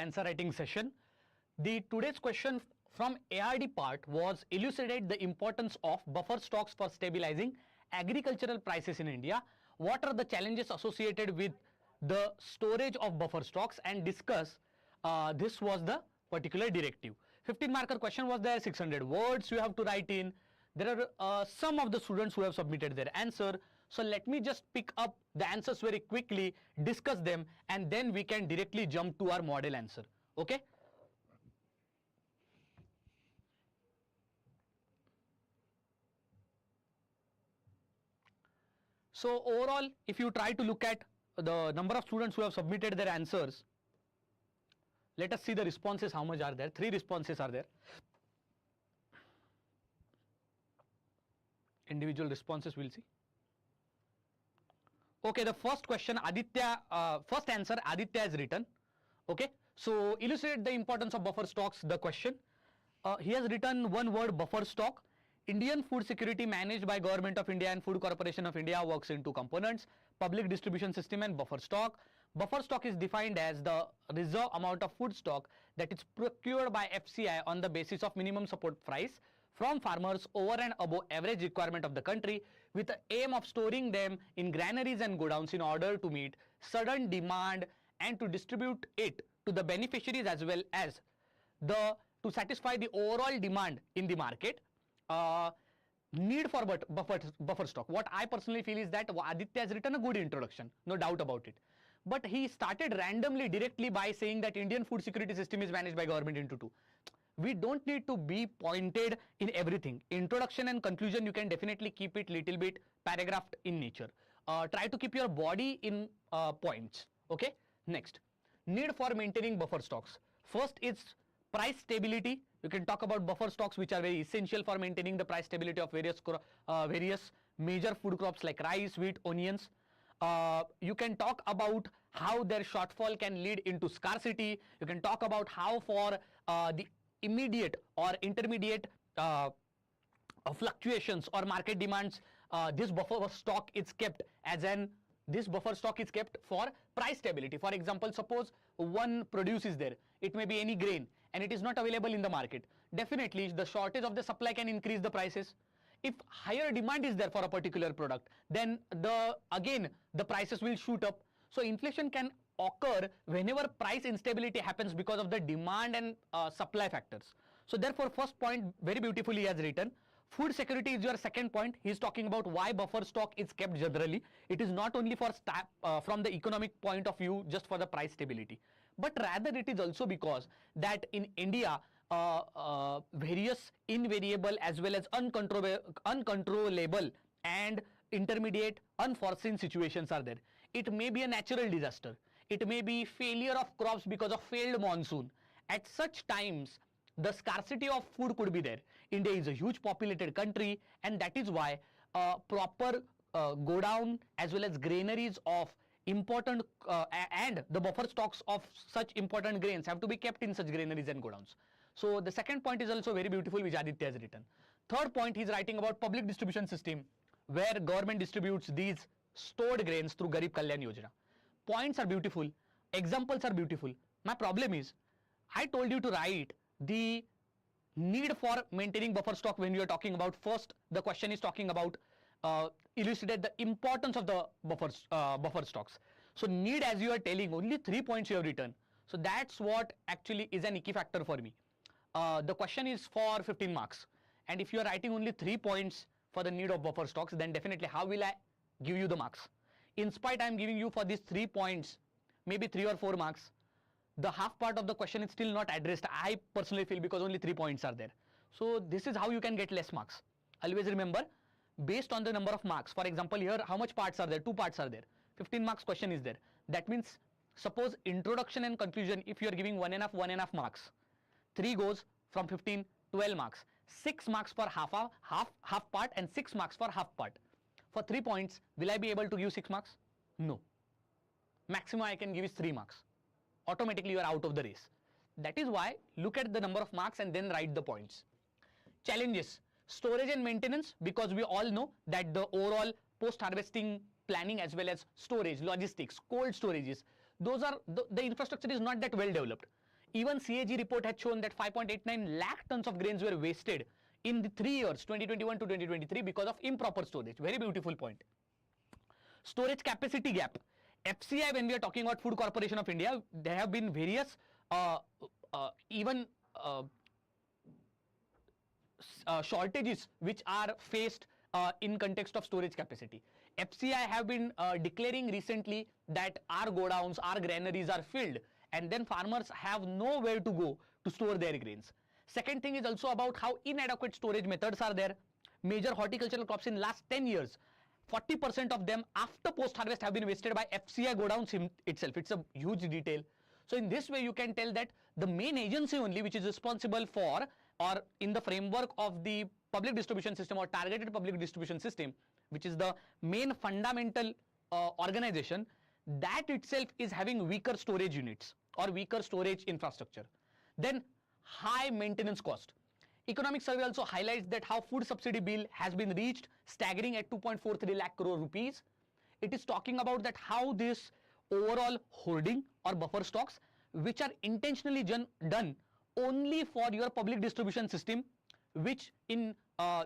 answer writing session. The today's question from ARD part was elucidate the importance of buffer stocks for stabilizing agricultural prices in India. What are the challenges associated with the storage of buffer stocks, and discuss this was the particular directive. 15 marker question was there, 600 words you have to write in. There are some of the students who have submitted their answer. So let me just pick up the answers very quickly, discuss them, and then we can directly jump to our model answer. Okay. So overall, if you try to look at the number of students who have submitted their answers, let us see the responses, how much are there. 3 responses are there. Individual responses we'll see. Okay, the first question, Aditya, first answer Aditya has written. Okay, so illustrate the importance of buffer stocks. The question, he has written one word, buffer stock. Indian food security managed by Government of India and Food Corporation of India works in 2 components, public distribution system and buffer stock. Buffer stock is defined as the reserve amount of food stock that is procured by FCI on the basis of minimum support price from farmers over and above average requirement of the country, with the aim of storing them in granaries and godowns in order to meet sudden demand and to distribute it to the beneficiaries as well as to satisfy the overall demand in the market. Need for buffer stock. What I personally feel is that Aditya has written a good introduction, no doubt about it. But he started randomly directly by saying that Indian food security system is managed by government into 2. We don't need to be pointed in everything. Introduction and conclusion, you can definitely keep it little bit paragraphed in nature. Try to keep your body in points. Okay. Next, need for maintaining buffer stocks. First is price stability. You can talk about buffer stocks which are very essential for maintaining the price stability of various major food crops like rice, wheat, onions. You can talk about how their shortfall can lead into scarcity. You can talk about how for the immediate or intermediate fluctuations or market demands, this buffer stock is kept this buffer stock is kept for price stability. For example, suppose one produce is there, it may be any grain and it is not available in the market. Definitely the shortage of the supply can increase the prices. If higher demand is there for a particular product, then again the prices will shoot up. So inflation can occur whenever price instability happens because of the demand and supply factors. So therefore, first point very beautifully he has written. Food security is your second point. He is talking about why buffer stock is kept generally. It is not only for from the economic point of view, just for the price stability, but rather it is also because that in India various invariable as well as uncontrollable and intermediate unforeseen situations are there. It may be a natural disaster. It may be failure of crops because of failed monsoon. At such times, the scarcity of food could be there. India is a huge populated country, and that is why proper godown as well as granaries of important and the buffer stocks of such important grains have to be kept in such granaries and godowns. So the second point is also very beautiful, which Aditya has written. Third point, he is writing about public distribution system where government distributes these stored grains through Garib Kalyan Yojana. Points are beautiful, examples are beautiful. My problem is, I told you to write the need for maintaining buffer stock when you are talking about. First, the question is talking about elucidate the importance of the buffer stocks. So need, as you are telling, only 3 points you have written. So that's what actually is an icky factor for me. The question is for 15 marks, and if you are writing only 3 points for the need of buffer stocks, then definitely how will I give you the marks? In spite I am giving you for these 3 points maybe 3 or 4 marks. The half part of the question is still not addressed, I personally feel, because only 3 points are there. So this is how you can get less marks. Always remember, based on the number of marks. For example, here how much parts are there? 2 parts are there. 15 marks question is there. That means suppose introduction and conclusion, if you are giving 1.5 marks, 3 goes from 15, 12 marks, 6 marks for half part and 6 marks for half part. For 3 points, will I be able to give 6 marks? No. Maximum I can give is 3 marks. Automatically you are out of the race. That is why look at the number of marks and then write the points. Challenges, storage and maintenance, because we all know that the overall post-harvesting planning as well as storage, logistics, cold storages, those are the infrastructure is not that well developed. Even CAG report had shown that 5.89 lakh tons of grains were wasted in the 3 years, 2021 to 2023, because of improper storage. Very beautiful point. Storage capacity gap. FCI, when we are talking about Food Corporation of India, there have been various shortages which are faced in context of storage capacity. FCI have been declaring recently that our godowns, our granaries are filled, and then farmers have nowhere to go to store their grains. Second thing is also about how inadequate storage methods are there. Major horticultural crops in last 10 years, 40% of them after post-harvest have been wasted by FCI godowns itself. It's a huge detail. So in this way, you can tell that the main agency only which is responsible for, or in the framework of the public distribution system or targeted public distribution system, which is the main fundamental organization, that itself is having weaker storage units or weaker storage infrastructure. Then high maintenance cost. Economic survey also highlights that how food subsidy bill has been reached staggering at 2.43 lakh crore rupees. It is talking about that how this overall hoarding or buffer stocks, which are intentionally done only for your public distribution system, which in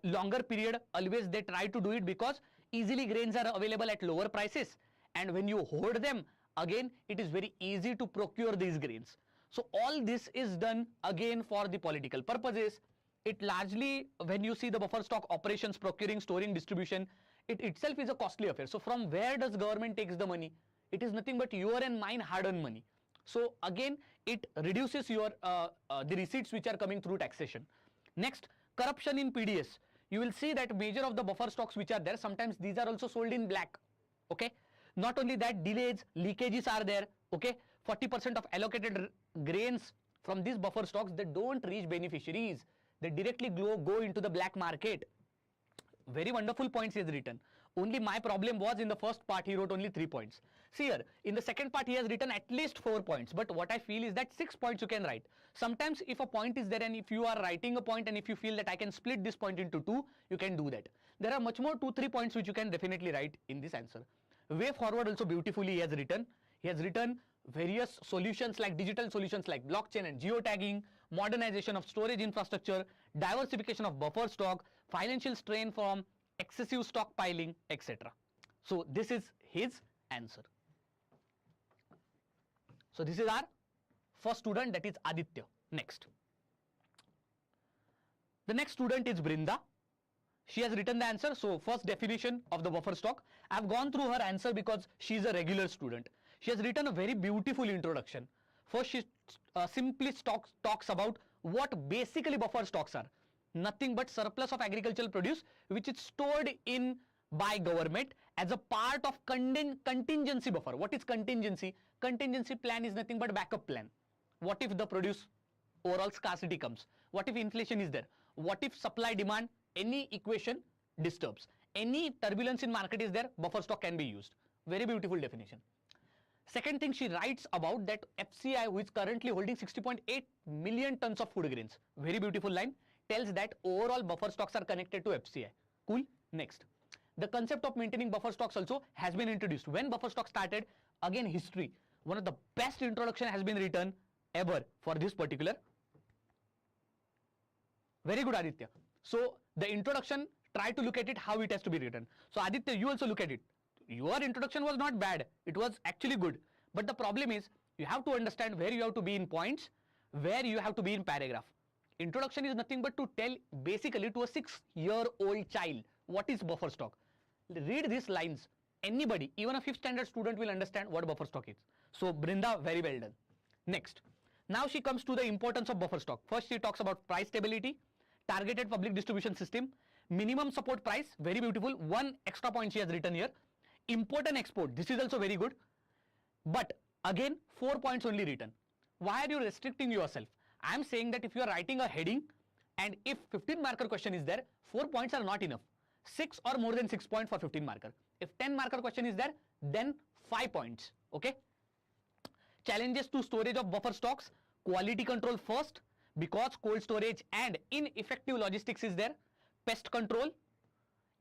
longer period always they try to do it because easily grains are available at lower prices, and when you hoard them, again it is very easy to procure these grains. So all this is done again for the political purposes. It largely, when you see the buffer stock operations, procuring, storing, distribution, it itself is a costly affair. So from where does government takes the money? It is nothing but your and mine hard-earned money. So again, it reduces your the receipts which are coming through taxation. Next, corruption in PDS. You will see that major of the buffer stocks which are there, sometimes these are also sold in black. Okay. Not only that, delays, leakages are there. Okay. 40% of allocated grains from these buffer stocks, they don't reach beneficiaries. They directly go into the black market. Very wonderful points he has written. Only my problem was in the first part he wrote only 3 points. See here, in the second part he has written at least 4 points. But what I feel is that 6 points you can write. Sometimes if a point is there and if you are writing a point and if you feel that I can split this point into 2, you can do that. There are much more 2-3 points which you can definitely write in this answer. Way forward also beautifully he has written. He has written various solutions like digital solutions like blockchain and geotagging, modernization of storage infrastructure, diversification of buffer stock, financial strain from excessive stockpiling, etc. So this is his answer. So this is our first student, that is Aditya. Next. The next student is Brinda. She has written the answer. So first definition of the buffer stock. I have gone through her answer because she is a regular student. She has written a very beautiful introduction. First, she simply talks about what basically buffer stocks are. Nothing but surplus of agricultural produce which is stored in by government as a part of contingency buffer. What is contingency? Contingency plan is nothing but backup plan. What if the produce overall scarcity comes? What if inflation is there? What if supply demand, any equation disturbs? Any turbulence in market is there, buffer stock can be used. Very beautiful definition. Second thing she writes about that FCI, who is currently holding 60.8 million tons of food grains, very beautiful line, tells that overall buffer stocks are connected to FCI. Cool. Next, the concept of maintaining buffer stocks also has been introduced. When buffer stock started, again history, one of the best introduction has been written ever for this particular. Very good, Aditya. So the introduction, try to look at it how it has to be written. So Aditya, you also look at it. Your introduction was not bad, it was actually good, but the problem is you have to understand where you have to be in points, where you have to be in paragraph. Introduction is nothing but to tell basically to a 6-year-old child what is buffer stock. Read these lines, anybody, even a 5th standard student will understand what buffer stock is. So Brinda, very well done. Next, now she comes to the importance of buffer stock. First she talks about price stability, targeted public distribution system, minimum support price, very beautiful. One extra point she has written here. Import and export, this is also very good, but again 4 points only written. Why are you restricting yourself? I am saying that if you are writing a heading and if 15 marker question is there, 4 points are not enough. 6 or more than 6 points for 15 marker. If 10 marker question is there, then 5 points. Okay. Challenges to storage of buffer stocks, quality control first, because cold storage and ineffective logistics is there, pest control,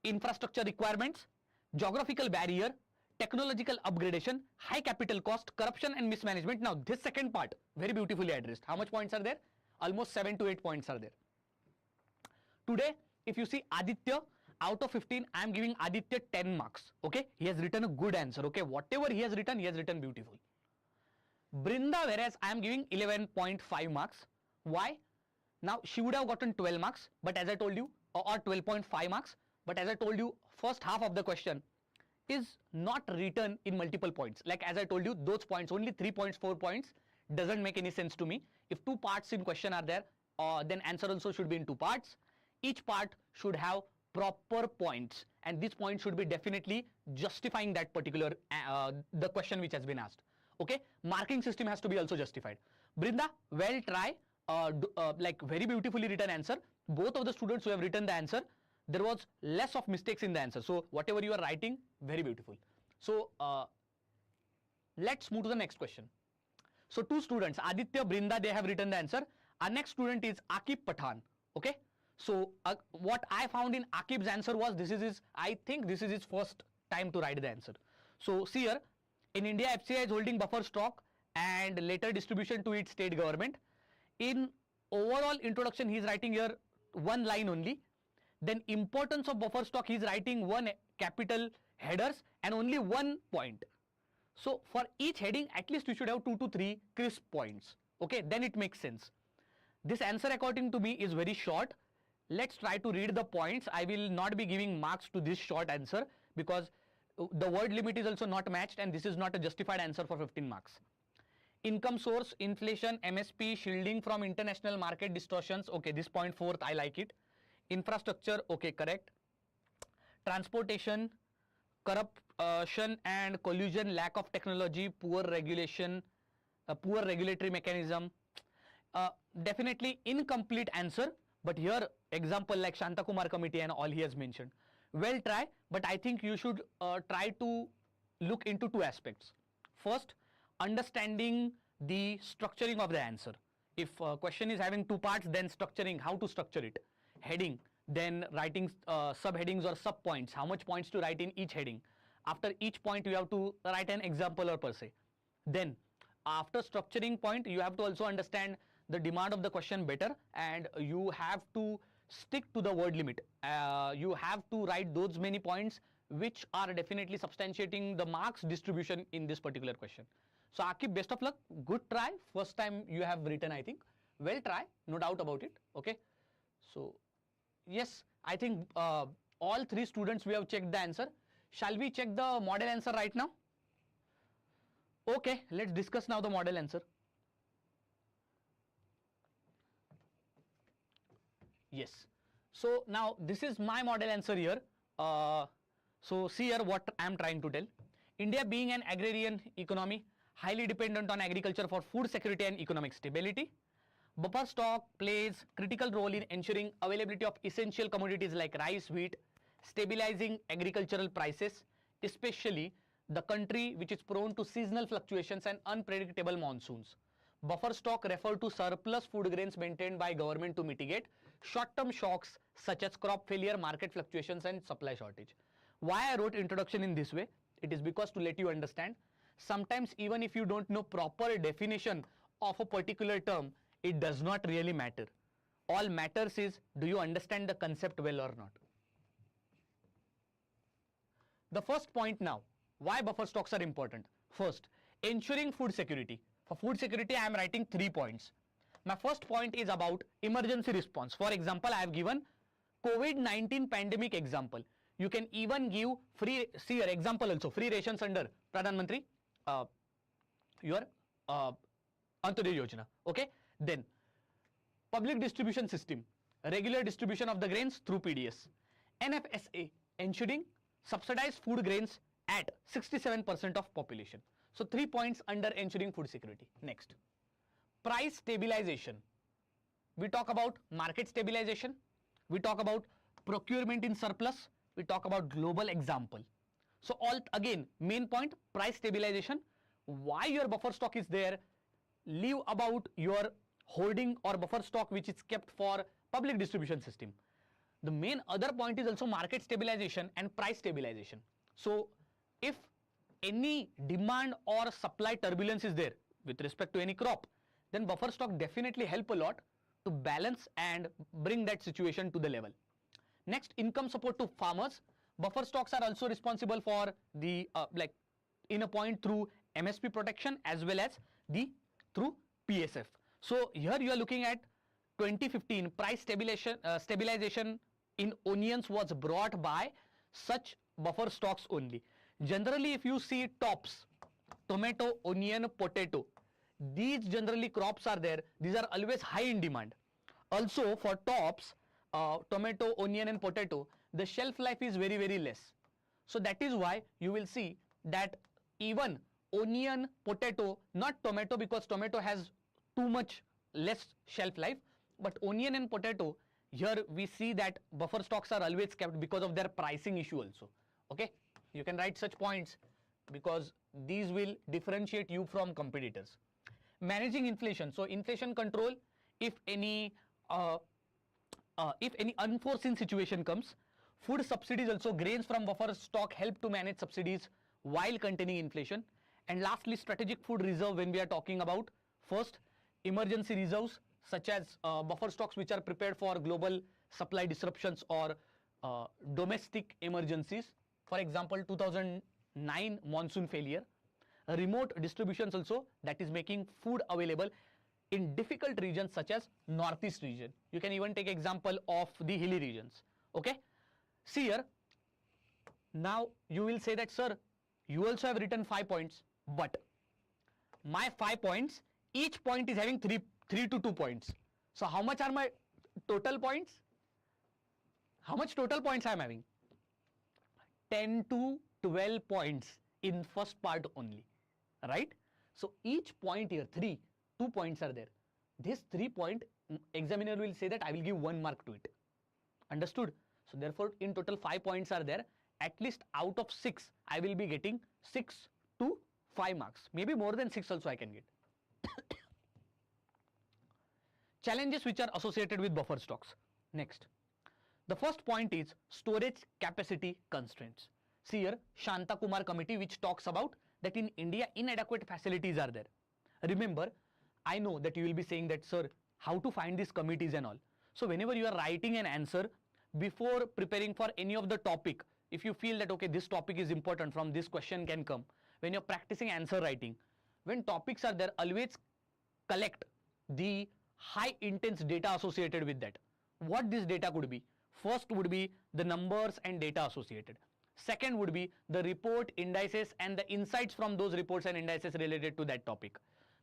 infrastructure requirements, geographical barrier, technological upgradation, high capital cost, corruption and mismanagement. Now this second part very beautifully addressed. How much points are there? Almost 7 to 8 points are there. Today if you see Aditya, out of 15 I am giving Aditya 10 marks. Okay, he has written a good answer. Okay, whatever he has written beautiful. Brinda, whereas I am giving 11.5 marks. Why? Now she would have gotten 12 marks, but as I told you, or 12.5 marks, but as I told you, first half of the question is not written in multiple points. Like as I told you, those points, only 3 points, 4 points, doesn't make any sense to me. If 2 parts in question are there, then answer also should be in 2 parts. Each part should have proper points, and this point should be definitely justifying that particular the question which has been asked. Okay, marking system has to be also justified. Brinda, well try, like very beautifully written answer. Both of the students who have written the answer, there was less of mistakes in the answer. So whatever you are writing, very beautiful. So let's move to the next question. So 2 students, Aditya, Brinda, they have written the answer. Our next student is Akib Pathan. Okay, so what I found in Akib's answer was, I think this is his first time to write the answer. So see here, in India, FCI is holding buffer stock and later distribution to its state government. In overall introduction, he is writing here 1 line only. Then importance of buffer stock, he is writing 1 capital headers and only 1 point. So for each heading, at least you should have 2 to 3 crisp points. Okay, then it makes sense. This answer according to me is very short. Let's try to read the points. I will not be giving marks to this short answer because the word limit is also not matched and this is not a justified answer for 15 marks. Income source, inflation, MSP, shielding from international market distortions. Okay, this point 4th, I like it. Infrastructure, okay, correct. Transportation, corruption and collusion, lack of technology, poor regulation, poor regulatory mechanism. Definitely incomplete answer, but here example like Shanta Kumar committee and all he has mentioned. Well try, but I think you should try to look into 2 aspects. First, understanding the structuring of the answer. If question is having 2 parts, then structuring, how to structure it. Heading, then writing subheadings or sub points, how much points to write in each heading. After each point you have to write an example or per se. Then after structuring point, you have to also understand the demand of the question better and you have to stick to the word limit. You have to write those many points which are definitely substantiating the marks distribution in this particular question. So Akib, best of luck, good try. First time you have written, I think. Well try, no doubt about it. Okay, so yes, I think all 3 students we have checked the answer. Shall we check the model answer right now? Okay, let's discuss now the model answer. Yes, so now this is my model answer here. So see here what I am trying to tell. India being an agrarian economy, highly dependent on agriculture for food security and economic stability. Buffer stock plays critical role in ensuring availability of essential commodities like rice, wheat, stabilizing agricultural prices, especially the country which is prone to seasonal fluctuations and unpredictable monsoons. Buffer stock refer to surplus food grains maintained by government to mitigate short-term shocks such as crop failure, market fluctuations and supply shortage. Why I wrote introduction in this way? It is because to let you understand, sometimes even if you don't know proper definition of a particular term, it does not really matter. All matters is, do you understand the concept well or not? The first point now, why buffer stocks are important? First, ensuring food security. For food security, I am writing 3 points. My first point is about emergency response. For example, I have given COVID-19 pandemic example. You can even give free, see your example also, free rations under Pradhan Mantri, your Antyodaya Yojana. Okay. Then public distribution system, regular distribution of the grains through PDS. NFSA, ensuring subsidized food grains at 67% of population. So 3 points under ensuring food security. Next, price stabilization. We talk about market stabilization. We talk about procurement in surplus. We talk about global example. So all again, main point, price stabilization. Why your buffer stock is there? Leave about your holding or buffer stock which is kept for public distribution system. The main other point is also market stabilization and price stabilization. So if any demand or supply turbulence is there with respect to any crop, then buffer stock definitely help a lot to balance and bring that situation to the level. Next, income support to farmers. Buffer stocks are also responsible for the like in a point through MSP protection as well as the through PSF. So here you are looking at 2015 price stabilization in onions was brought by such buffer stocks only. Generally, if you see tops, tomato, onion, potato, these generally crops are there. These are always high in demand. Also for tops, tomato, onion and potato, the shelf life is very, very less. So that is why you will see that even onion, potato, not tomato, because tomato has too much less shelf life, but onion and potato, here we see that buffer stocks are always kept because of their pricing issue also. Okay, you can write such points because these will differentiate you from competitors. Managing inflation. So inflation control, if any unforeseen situation comes. Food subsidies also, grains from buffer stock help to manage subsidies while containing inflation. And lastly, strategic food reserve, when we are talking about first emergency reserves such as buffer stocks which are prepared for global supply disruptions or domestic emergencies. For example, 2009 monsoon failure. Remote distributions also, that is making food available in difficult regions such as northeast region. You can even take example of the hilly regions. Okay, see here, now you will say that, sir, you also have written 5 points, but my 5 points, each point is having 3 to 2 points. So how much are my total points? How much total points I am having? 10 to 12 points in first part only, right? So each point here, 2 points are there. This 3 point, examiner will say that I will give 1 mark to it. Understood? So therefore, in total 5 points are there. At least out of 6, I will be getting 6 to 5 marks. Maybe more than 6 also I can get. Challenges which are associated with buffer stocks. Next, the first point is storage capacity constraints. See here, Shanta Kumar committee which talks about that in India inadequate facilities are there. Remember, I know that you will be saying that, sir, how to find these committees and all. So whenever you are writing an answer, before preparing for any of the topic, if you feel that okay, this topic is important, from this question can come, when you're practicing answer writing, when topics are there, always collect the high intense data associated with that. What this data could be? First would be the numbers and data associated. Second would be the report, indices and the insights from those reports and indices related to that topic.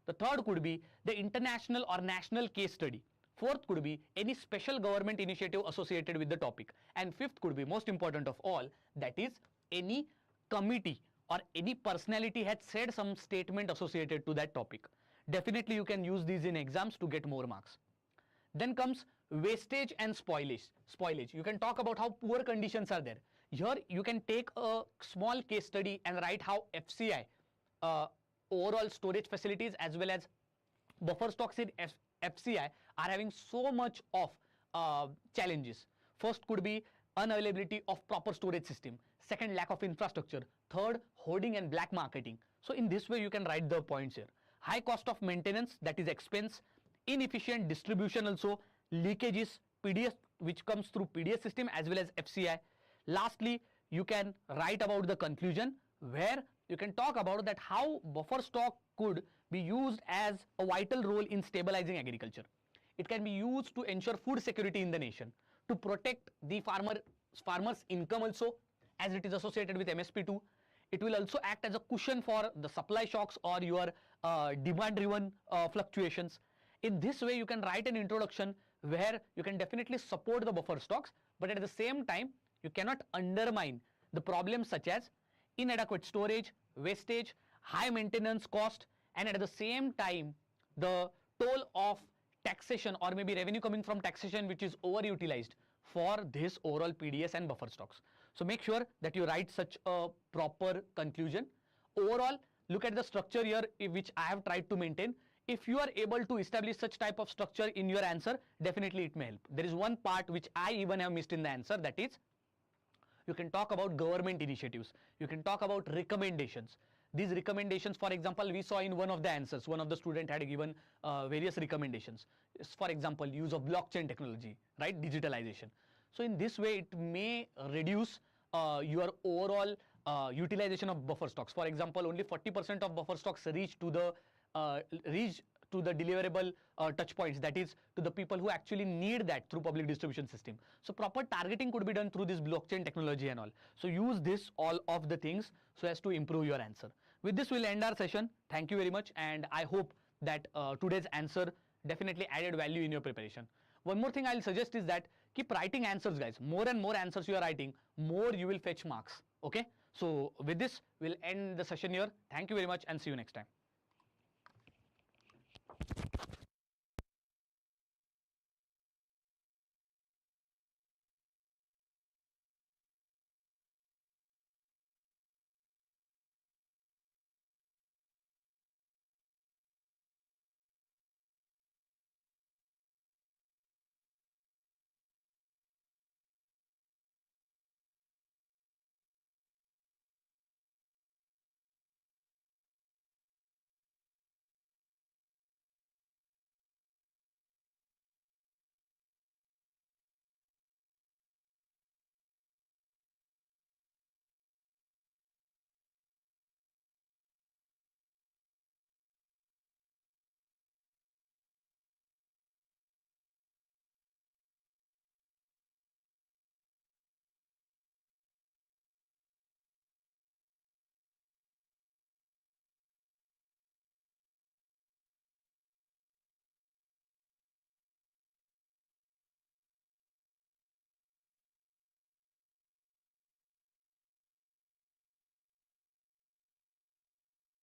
The third could be the international or national case study. Fourth could be any special government initiative associated with the topic. And fifth could be most important of all, that is any committee or any personality has said some statement associated to that topic. Definitely you can use these in exams to get more marks. Then comes wastage and spoilage. You can talk about how poor conditions are there. Here you can take a small case study and write how FCI, overall storage facilities as well as buffer stocks in FCI are having so much of challenges. First could be unavailability of proper storage system. Second, lack of infrastructure. Third, hoarding and black marketing. So in this way you can write the points here. High cost of maintenance, that is expense. Inefficient distribution also. Leakages, PDS which comes through PDS system as well as FCI. Lastly, you can write about the conclusion where you can talk about that how buffer stock could be used as a vital role in stabilizing agriculture. It can be used to ensure food security in the nation, to protect the farmer's income also, as it is associated with MSP2. It will also act as a cushion for the supply shocks or your demand-driven fluctuations. In this way, you can write an introduction where you can definitely support the buffer stocks, but at the same time, you cannot undermine the problems such as inadequate storage, wastage, high maintenance cost, and at the same time, the toll of taxation or maybe revenue coming from taxation which is overutilized for this overall PDS and buffer stocks. So make sure that you write such a proper conclusion. Overall, look at the structure here which I have tried to maintain. If you are able to establish such type of structure in your answer, definitely it may help. There is one part which I even have missed in the answer, that is you can talk about government initiatives, you can talk about recommendations. these recommendations, for example, we saw in one of the answers, one of the student had given various recommendations. For example, use of blockchain technology, right? Digitalization. So in this way, it may reduce your overall utilization of buffer stocks. For example, only 40% of buffer stocks reach to the deliverable touch points, that is to the people who actually need that through public distribution system. So proper targeting could be done through this blockchain technology and all. So use this all of the things so as to improve your answer. With this, we'll end our session. Thank you very much, and I hope that today's answer definitely added value in your preparation. One more thing I'll suggest is that keep writing answers, guys. More and more answers you are writing, more you will fetch marks. Okay, so with this, we'll end the session here. Thank you very much and see you next time.